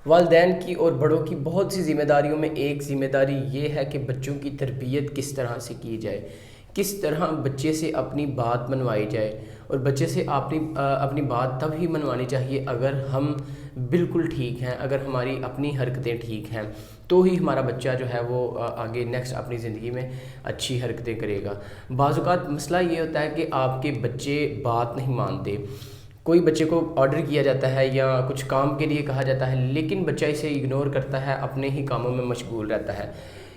والدین کی اور بڑوں کی بہت سی ذمہ داریوں میں ایک ذمہ داری یہ ہے کہ بچوں کی تربیت کس طرح سے کی جائے، کس طرح بچے سے اپنی بات منوائی جائے، اور بچے سے اپنی بات تب ہی منوانی چاہیے اگر ہم بالکل ٹھیک ہیں، اگر ہماری اپنی حرکتیں ٹھیک ہیں، تو ہی ہمارا بچہ جو ہے وہ آگے نیکسٹ اپنی زندگی میں اچھی حرکتیں کرے گا۔ بعض اوقات مسئلہ یہ ہوتا ہے کہ آپ کے بچے بات نہیں مانتے، کوئی بچے کو آرڈر کیا جاتا ہے یا کچھ کام کے لیے کہا جاتا ہے لیکن بچہ اسے اگنور کرتا ہے، اپنے ہی کاموں میں مشغول رہتا ہے۔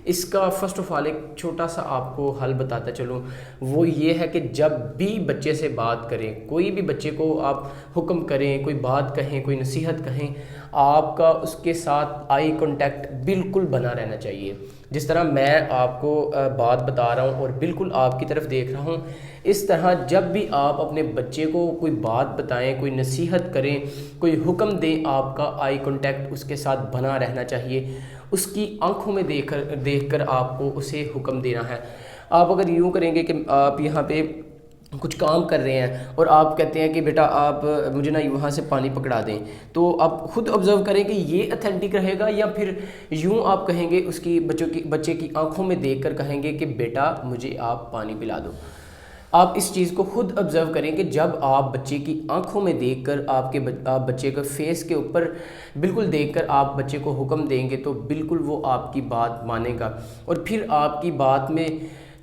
اس کا فرسٹ آف آل ایک چھوٹا سا آپ کو حل بتاتا چلوں، وہ یہ ہے کہ جب بھی بچے سے بات کریں، کوئی بھی بچے کو آپ حکم کریں، کوئی بات کہیں، کوئی نصیحت کہیں، آپ کا اس کے ساتھ آئی کانٹیکٹ بالکل بنا رہنا چاہیے۔ جس طرح میں آپ کو بات بتا رہا ہوں اور بالکل آپ کی طرف دیکھ رہا ہوں، اس طرح جب بھی آپ اپنے بچے کو کوئی بات بتائیں، کوئی نصیحت کریں، کوئی حکم دیں، آپ کا آئی کانٹیکٹ اس کے ساتھ بنا رہنا چاہیے، اس کی آنکھوں میں دیکھ کر آپ کو اسے حکم دینا ہے۔ آپ اگر یوں کریں گے کہ آپ یہاں پہ کچھ کام کر رہے ہیں اور آپ کہتے ہیں کہ بیٹا آپ مجھے نا وہاں سے پانی پکڑا دیں، تو آپ خود آبزرو کریں کہ یہ اتھینٹک رہے گا یا پھر یوں آپ کہیں گے، اس کی بچے کی آنکھوں میں دیکھ کر کہیں گے کہ بیٹا مجھے آپ پانی پلا دو۔ آپ اس چیز کو خود آبزرو کریں کہ جب آپ بچے کی آنکھوں میں دیکھ کر آپ بچے کے فیس کے اوپر بالکل دیکھ کر آپ بچے کو حکم دیں گے تو بالکل وہ آپ کی بات مانے گا، اور پھر آپ کی بات میں،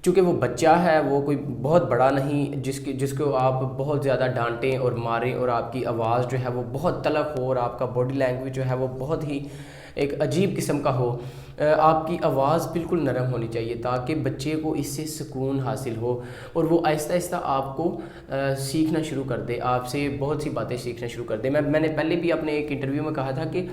چونکہ وہ بچہ ہے، وہ کوئی بہت بڑا نہیں جس کو آپ بہت زیادہ ڈانٹیں اور ماریں اور آپ کی آواز جو ہے وہ بہت تلخ ہو اور آپ کا باڈی لینگویج جو ہے وہ بہت ہی ایک عجیب قسم کا ہو، آپ کی آواز بالکل نرم ہونی چاہیے تاکہ بچے کو اس سے سکون حاصل ہو اور وہ آہستہ آہستہ آپ کو سیکھنا شروع کر دے، آپ سے بہت سی باتیں سیکھنا شروع کر دے۔ میں نے پہلے بھی اپنے ایک انٹرویو میں کہا تھا کہ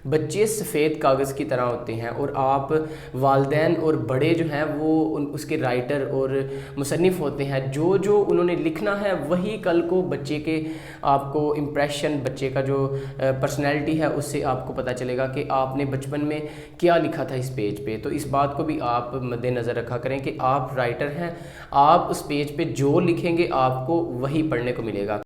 بچے سفید کاغذ کی طرح ہوتے ہیں، اور آپ والدین اور بڑے جو ہیں وہ اس کے رائٹر اور مصنف ہوتے ہیں، جو انہوں نے لکھنا ہے وہی کل کو بچے کے آپ کو امپریشن، بچے کا جو پرسنالٹی ہے اس سے آپ کو پتہ چلے گا کہ آپ نے بچپن میں کیا لکھا تھا اس پیج پہ۔ تو اس بات کو بھی آپ مد نظر رکھا کریں کہ آپ رائٹر ہیں، آپ اس پیج پہ جو لکھیں گے آپ کو وہی پڑھنے کو ملے گا۔